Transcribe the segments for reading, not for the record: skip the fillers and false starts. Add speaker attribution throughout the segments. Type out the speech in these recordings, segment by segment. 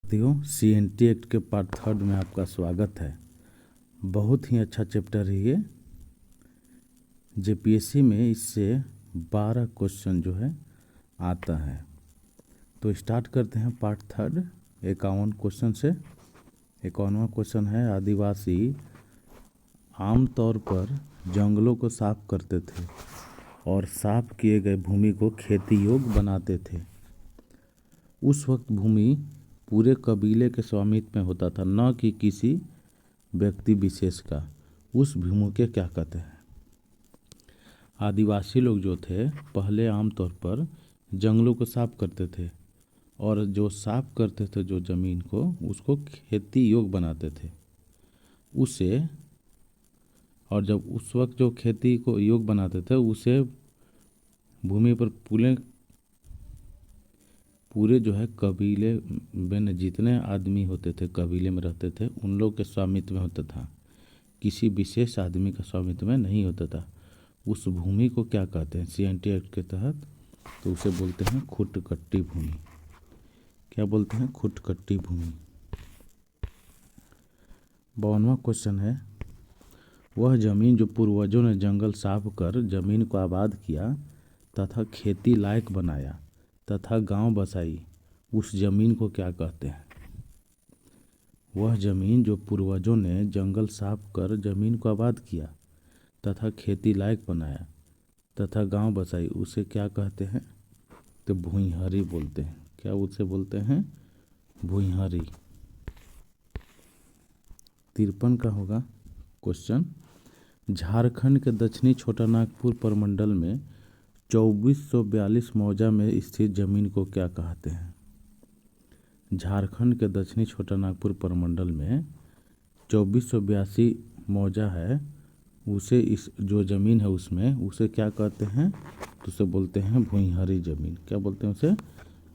Speaker 1: साथियों, CNT act के part 3 में आपका स्वागत है। बहुत ही अच्छा चैप्टर है ये। JPSC में इससे 12 क्वेश्चन जो है आता है। तो स्टार्ट करते हैं पार्ट 3 51 क्वेश्चन से। 51वां क्वेश्चन है, आदिवासी आमतौर पर जंगलों को साफ करते थे और साफ किए गए भूमि को खेती योग्य बनाते थे। उस वक्त भूमि पूरे कबीले के स्वामित्व में होता था, न कि किसी व्यक्ति विशेष का। उस भूमि के क्या कहते हैं? आदिवासी लोग जो थे पहले आमतौर पर जंगलों को साफ करते थे और जो साफ करते थे जो ज़मीन को, उसको खेती योग्य बनाते थे उसे। और जब उस वक्त जो खेती को योग्य बनाते थे उसे भूमि पर पूरे जो है कबीले में जितने आदमी होते थे, कबीले में रहते थे, उन लोग के स्वामित्व में होता था, किसी विशेष आदमी का स्वामित्व में नहीं होता था। उस भूमि को क्या कहते हैं CNT एक्ट के तहत? तो उसे बोलते हैं खुटकट्टी भूमि। क्या बोलते हैं? खुटकट्टी भूमि। 52वां क्वेश्चन है, वह जमीन जो पूर्वजों ने जंगल साफ कर जमीन को आबाद किया तथा खेती लायक बनाया तथा गांव बसाई, उस जमीन को क्या कहते हैं? वह जमीन जो पूर्वजों ने जंगल साफ कर जमीन को आबाद किया तथा खेती लायक बनाया तथा गांव बसाई, उसे क्या कहते हैं? तो भूइंहारी बोलते हैं। क्या उसे बोलते हैं? भूइंहारी। 53 का होगा क्वेश्चन, झारखंड के दक्षिणी छोटानागपुर प्रमंडल में 2442 मौजा में स्थित जमीन को क्या कहते हैं? झारखंड के दक्षिणी छोटानागपुर प्रमंडल में 2482 मौजा है, उसे इस जो ज़मीन है उसमें उसे क्या कहते हैं? तो उसे बोलते हैं भूइंहारी ज़मीन। क्या बोलते हैं उसे?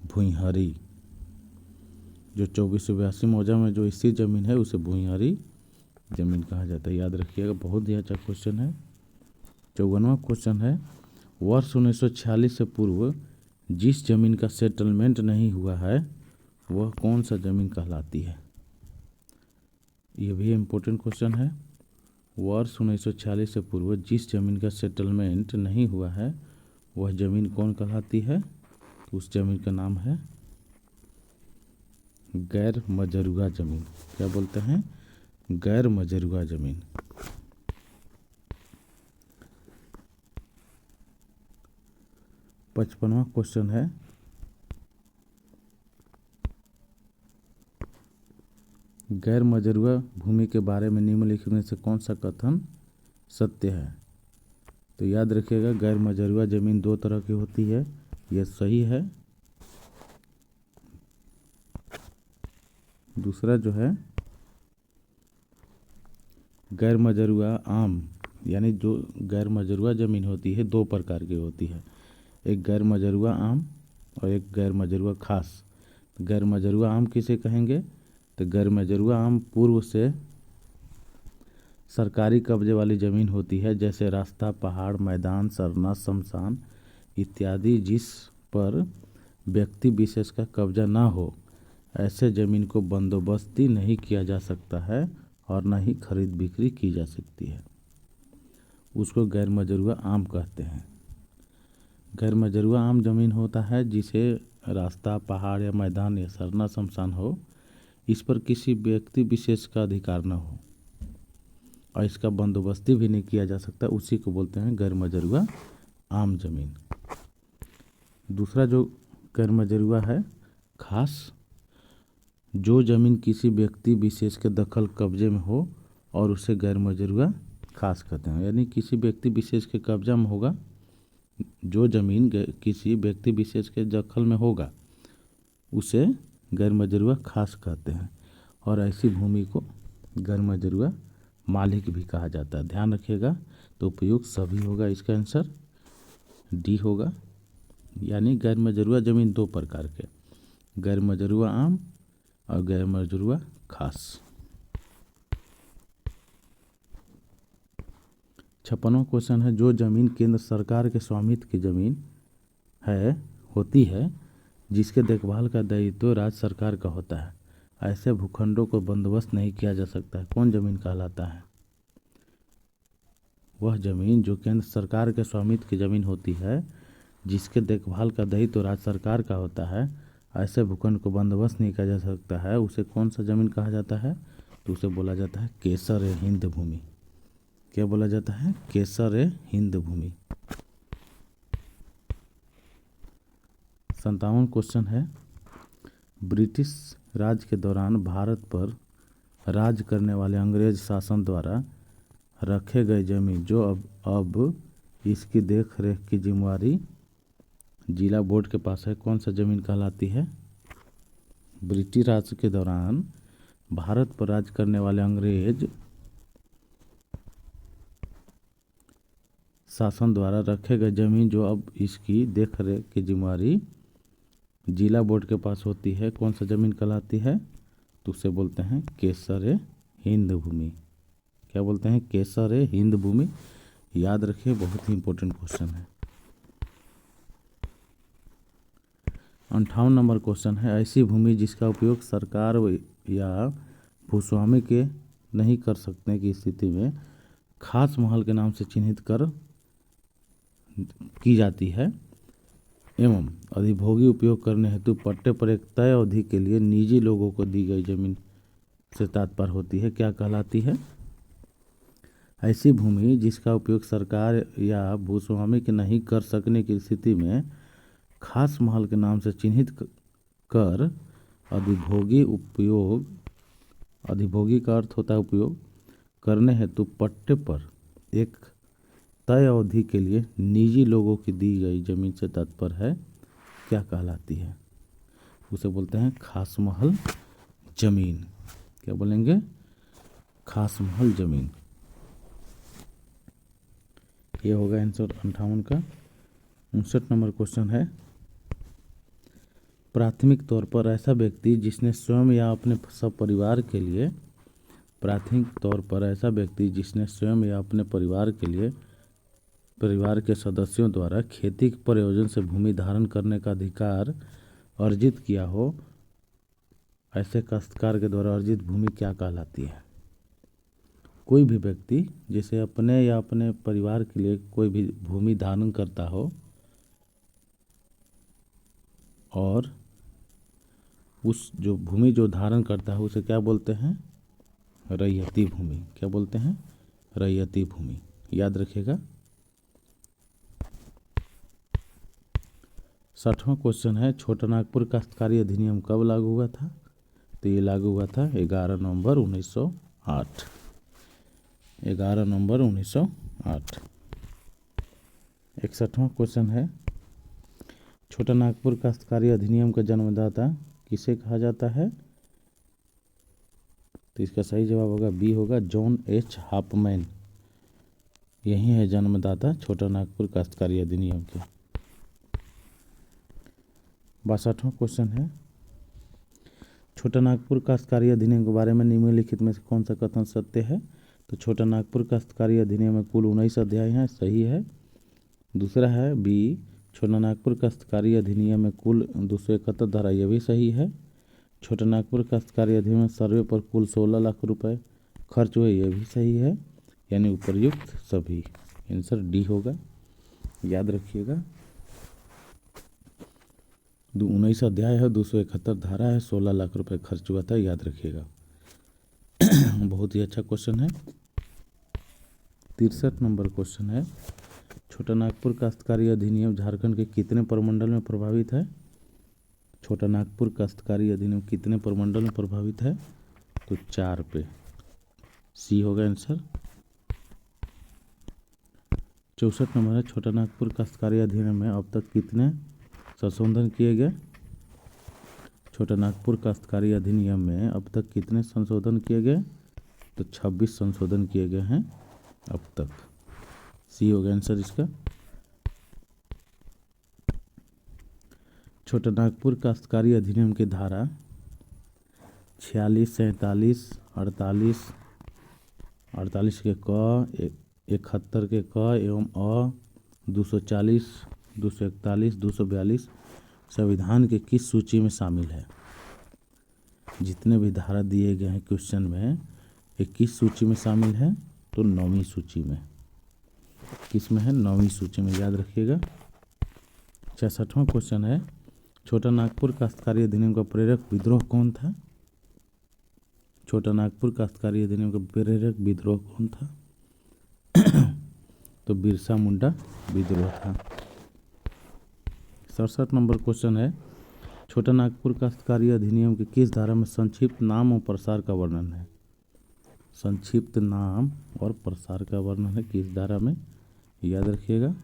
Speaker 1: भूइंहारी। जो 2482 मौजा में जो स्थित ज़मीन है उसे भूइंहारी ज़मीन कहा जाता है। याद रखिएगा, बहुत ही अच्छा क्वेश्चन है। 54वां क्वेश्चन है, वर्ष 1946 से पूर्व जिस जमीन का सेटलमेंट नहीं हुआ है वह कौन सा जमीन कहलाती है? ये भी इम्पोर्टेंट क्वेश्चन है। वर्ष 1946 से पूर्व जिस जमीन का सेटलमेंट नहीं हुआ है वह जमीन कौन कहलाती है? उस जमीन का नाम है गैर मजरूआ जमीन। क्या बोलते हैं? गैर मजरूआ जमीन। 55वां क्वेश्चन है, गैर मजरूआ भूमि के बारे में निम्नलिखित में से कौन सा कथन सत्य है? तो याद रखिएगा, गैर मजरूआ जमीन 2 तरह की होती है, यह सही है। दूसरा जो है गैर मजरूआ आम, यानी जो गैर मजरूआ ज़मीन होती है 2 प्रकार की होती है, एक गैर मजरूआ आम और एक गैर मजरूआ खास। गैर मजरूआ आम किसे कहेंगे? तो गैर मजरूआ आम पूर्व से सरकारी कब्जे वाली ज़मीन होती है, जैसे रास्ता, पहाड़, मैदान, सरना, शमशान इत्यादि, जिस पर व्यक्ति विशेष का कब्जा ना हो। ऐसे ज़मीन को बंदोबस्ती नहीं किया जा सकता है और न ही खरीद बिक्री की जा सकती है, उसको गैर मजरूआ आम कहते हैं। गैर मजरूआ आम जमीन होता है जिसे रास्ता, पहाड़ या मैदान या सरना, शमशान हो, इस पर किसी व्यक्ति विशेष का अधिकार न हो और इसका बंदोबस्ती भी नहीं किया जा सकता, उसी को बोलते हैं गैर मजरूआ आम जमीन। दूसरा जो गैर मजरूआ है खास, जो ज़मीन किसी व्यक्ति विशेष के दखल कब्जे में हो और उसे गैर मजरूआ खास कहते हैं। यानी किसी व्यक्ति विशेष के कब्जा में होगा, जो ज़मीन किसी व्यक्ति विशेष के दखल में होगा उसे गैर मजरूआ खास कहते हैं और ऐसी भूमि को गैर मजरूआ मालिक भी कहा जाता है। ध्यान रखिएगा, तो उपयुक्त सभी होगा, इसका आंसर डी होगा। यानी गैर मजरूआ ज़मीन 2 प्रकार के, गैर मजरूआ आम और गैर मजरूआ खास। 56वां क्वेश्चन है, जो ज़मीन केंद्र सरकार के स्वामित्व की ज़मीन है होती है जिसके देखभाल का दायित्व राज्य सरकार का होता है, ऐसे भूखंडों को बंदोबस्त नहीं किया जा सकता है। कौन जमीन कहलाता है? वह जमीन जो केंद्र सरकार के स्वामित्व की जमीन होती है, जिसके देखभाल का दायित्व तो राज्य सरकार का होता है, ऐसे भूखंड को बंदोबस्त नहीं किया जा सकता है, उसे कौन सा जमीन कहा जाता है? तो उसे बोला जाता है केसर हिंद भूमि। क्या बोला जाता है? केसर हिंद भूमि। 57 क्वेश्चन है, ब्रिटिश राज के दौरान भारत पर राज करने वाले अंग्रेज शासन द्वारा रखे गए जमीन जो अब इसकी देख रेख की जिम्मेवारी जिला बोर्ड के पास है, कौन सा जमीन कहलाती है? ब्रिटिश राज के दौरान भारत पर राज करने वाले अंग्रेज शासन द्वारा रखे गए जमीन जो अब इसकी देख रेख की जिम्मेवारी जिला बोर्ड के पास होती है, कौन सा जमीन कहलाती है? तो उसे बोलते हैं केसर हिंद भूमि। क्या बोलते हैं? केसर हिंद भूमि। याद रखिए, बहुत ही इंपॉर्टेंट क्वेश्चन है। 58 नंबर क्वेश्चन है, ऐसी भूमि जिसका उपयोग सरकार या भूस्वामी के नहीं कर सकने की स्थिति में खास महल के नाम से चिन्हित कर की जाती है एवं अधिभोगी उपयोग करने हेतु पट्टे पर एक तय अवधि के लिए निजी लोगों को दी गई जमीन से तात्पर्य होती है, क्या कहलाती है? ऐसी भूमि जिसका उपयोग सरकार या भूस्वामी के नहीं कर सकने की स्थिति में खास महल के नाम से चिन्हित कर अधिभोगी का अर्थ होता है उपयोग करने हेतु पट्टे पर एक तय अवधि के लिए निजी लोगों की दी गई जमीन से तात्पर्य है, क्या कहलाती है? उसे बोलते हैं खास महल जमीन। क्या बोलेंगे? खास महल जमीन। ये होगा आंसर 58 का। 59 नंबर क्वेश्चन है, प्राथमिक तौर पर ऐसा व्यक्ति जिसने स्वयं या अपने सब परिवार के लिए परिवार के सदस्यों द्वारा खेती के प्रयोजन से भूमि धारण करने का अधिकार अर्जित किया हो, ऐसे काश्तकार के द्वारा अर्जित भूमि क्या कहलाती है? कोई भी व्यक्ति जिसे अपने या अपने परिवार के लिए कोई भी भूमि धारण करता हो और उस जो भूमि जो धारण करता है उसे क्या बोलते हैं? रैयती भूमि। क्या बोलते हैं? रैयती भूमि। याद रखिएगा। 60वां क्वेश्चन है, छोटा नागपुर काश्तकारी अधिनियम कब लागू हुआ था? तो ये लागू हुआ था 11 नवंबर 1908। 11 नवंबर 1908। 61वां क्वेश्चन है, छोटा नागपुर काश्तकारी अधिनियम का जन्मदाता किसे कहा जाता है? तो इसका सही जवाब होगा बी होगा जॉन एच हाफमैन। यही है जन्मदाता छोटा नागपुर काश्तकारी अधिनियम के। 62वां क्वेश्चन है, छोटा नागपुर काश्तकारी अधिनियम के बारे में निम्नलिखित में से कौन सा कथन सत्य है? तो छोटा नागपुर काश्तकारी अधिनियम में कुल 19 अध्याय हैं, सही है। दूसरा है बी, छोटा नागपुर काश्तकारी अधिनियम में कुल 271 धारा, यह भी सही है। छोटा नागपुर काश्तकारी अधिनियम में सर्वे पर कुल 16 लाख रुपए खर्च हुए, यह भी सही है। यानी उपर्युक्त सभी। आंसर डी होगा। याद रखिएगा, 19 अध्याय है, 271 धारा है, 16 लाख रुपए खर्च हुआ था, याद रखिएगा। बहुत ही अच्छा क्वेश्चन है। 63 नंबर क्वेश्चन है, छोटा नागपुर काश्तकारी अधिनियम झारखंड के कितने प्रमंडल में प्रभावित है? छोटा नागपुर काश्तकारी अधिनियम कितने प्रमंडल में प्रभावित है? तो 4 पे। सी होगा आंसर। 64 नंबर है, छोटा नागपुर काश्तकारी अधिनियम में अब तक कितने संशोधन किए गए? छोटा नागपुर काश्तकारी अधिनियम में अब तक कितने संशोधन किए गए? तो 26 संशोधन किए गए हैं अब तक। सी होगा आंसर इसका। छोटा नागपुर काश्तकारी अधिनियम की धारा 46, 47, 48 के क, 71 के क एवं अ, 240, 241, 242 संविधान के किस सूची में शामिल है? जितने भी धारा दिए गए हैं क्वेश्चन में ये किस सूची में शामिल है, तो 9वीं सूची में। किस में है, 9वीं सूची में, याद रखिएगा। 66वां क्वेश्चन है, छोटा नागपुर काश्तकारी अधिनियम का प्रेरक विद्रोह कौन था? छोटा नागपुर काश्तकारी अधिनियम का प्रेरक विद्रोह कौन था? तो बिरसा मुंडा विद्रोह था। 67 नंबर क्वेश्चन है, छोटा नागपुर काश्तकारी अधिनियम के किस धारा में संक्षिप्त नाम और प्रसार का वर्णन है? संक्षिप्त नाम और प्रसार का वर्णन है किस धारा में, याद रखिएगा।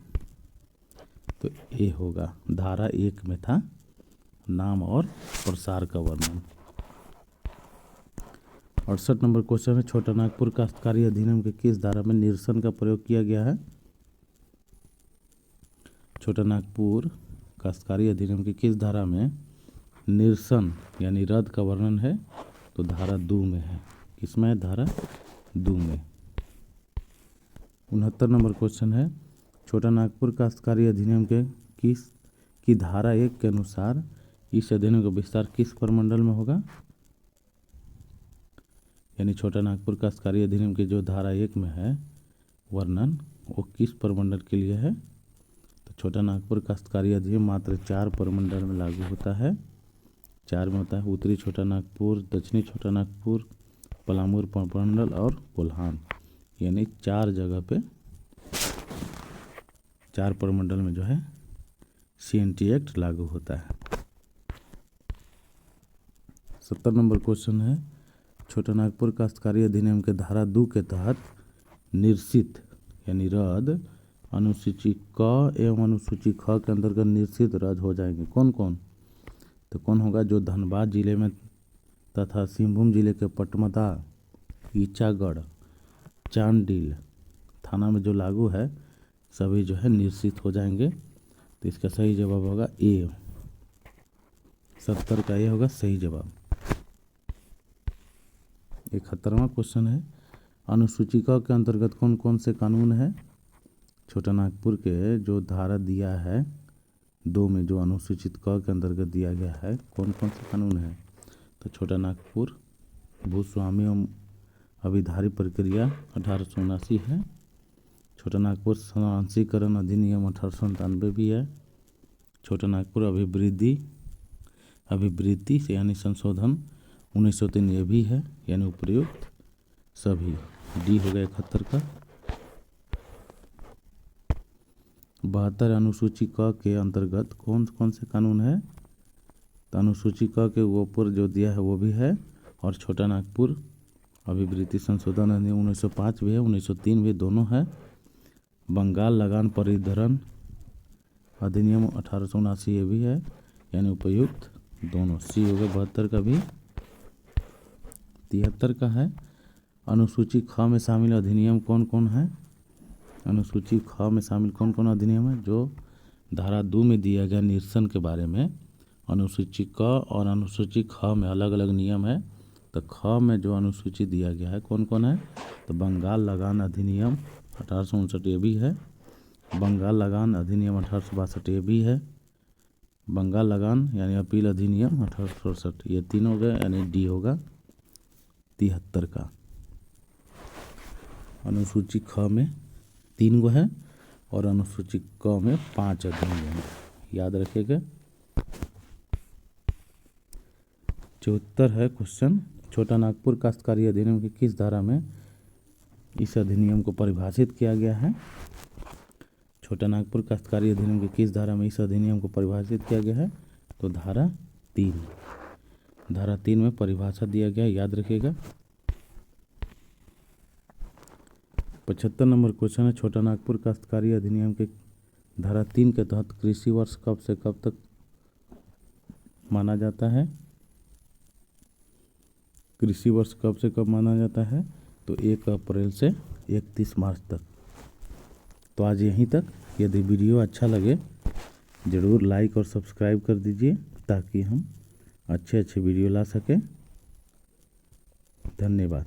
Speaker 1: तो ये होगा, धारा 1 में था नाम और प्रसार का वर्णन। 68 नंबर क्वेश्चन है, छोटा नागपुर काश्तकारी अधिनियम के किस धारा में निरसन का प्रयोग किया गया है? छोटा नागपुर काश्तकारी अधिनियम की किस धारा में निरसन यानी रद्द का वर्णन है? तो धारा 2 में है। किसमें है? धारा 2 में। 69 नंबर क्वेश्चन है, छोटा नागपुर काश्तकारी अधिनियम के की धारा 1 के अनुसार इस अधिनियम का विस्तार किस प्रमंडल में होगा? यानी छोटा नागपुर काश्तकारी अधिनियम के जो धारा 1 में है वर्णन, वो किस प्रमंडल के लिए है? तो छोटा नागपुर काश्तकारी अधिनियम मात्र 4 प्रमंडल में लागू होता है। 4 में होता है, उत्तरी छोटा नागपुर, दक्षिणी छोटा नागपुर, पलामू प्रमंडल और कोल्हान, यानी 4 जगह पे 4 प्रमंडल में जो है CNT एक्ट लागू होता है। 70 नंबर क्वेश्चन है, छोटा नागपुर काश्तकारी अधिनियम के धारा 2 के तहत निर्सित यानी रद्द अनुसूची क एवं अनुसूची ख के अंतर्गत निर्सित रद्द हो जाएंगे। कौन कौन? तो कौन होगा? जो धनबाद जिले में तथा सिंहभूम जिले के पटमदा, ईचागढ़, चांडिल थाना में जो लागू है सभी जो है निर्सित हो जाएंगे। तो इसका सही जवाब होगा ए। 70 का ये होगा सही जवाब। 71वां क्वेश्चन है, अनुसूची क के अंतर्गत कौन कौन से कानून है? छोटा नागपुर के जो धारा दिया है 2 में, जो अनुसूचित क के अंतर्गत दिया गया है, कौन कौन से कानून है? तो छोटा नागपुर भूस्वामी एवं अभिधारी प्रक्रिया 1879 है। छोटा नागपुर संआंशीकरण अधिनियम 1897 भी है। छोटा नागपुर अभिवृद्धि से यानी संशोधन 1903 ये भी है, यानी उपयुक्त सभी। डी हो गया 71 का। 72 अनुसूची क के अंतर्गत कौन कौन से कानून है? तो अनुसूची क के ऊपर जो दिया है वो भी है, और छोटा नागपुर अभिवृद्धि संशोधन अधिनियम 1905 भी है, 1903 भी, दोनों है। बंगाल लगान परिधरण अधिनियम 1879 ये भी है, यानी उपयुक्त दोनों। सी हो गया 72 का भी। 73 का है, अनुसूची ख में शामिल अधिनियम कौन कौन है? अनुसूची ख में शामिल कौन कौन अधिनियम है? जो धारा 2 में दिया गया निरसन के बारे में, अनुसूची क और अनुसूची ख में अलग अलग नियम है। तो ख में जो अनुसूची दिया गया है कौन कौन है? तो बंगाल लगान अधिनियम 1859 ये भी है, बंगाल लगान अधिनियम 1862 ये भी है, बंगाल लगान यानी अपील अधिनियम 1867, ये 3 हो गए, यानी डी होगा 73 का। अनुसूची ख में 3 गो है और अनुसूची क में 5 अधिनियम है, याद रखिएगा। 74 है क्वेश्चन, छोटा नागपुर काश्तकारी अधिनियम की किस धारा में इस अधिनियम को परिभाषित किया गया है? छोटा नागपुर काश्तकारी अधिनियम की किस धारा में इस अधिनियम को परिभाषित किया गया है? तो धारा 3। धारा 3 में परिभाषा दिया गया, याद रखिएगा। 75 नंबर क्वेश्चन है, छोटा नागपुर काश्तकारी अधिनियम के धारा 3 के तहत कृषि वर्ष कब से कब तक माना जाता है? कृषि वर्ष कब से कब माना जाता है? तो 1 अप्रैल से 31 मार्च तक। तो आज यहीं तक। यदि वीडियो अच्छा लगे ज़रूर लाइक और सब्सक्राइब कर दीजिए, ताकि हम अच्छे वीडियो ला सकें। धन्यवाद।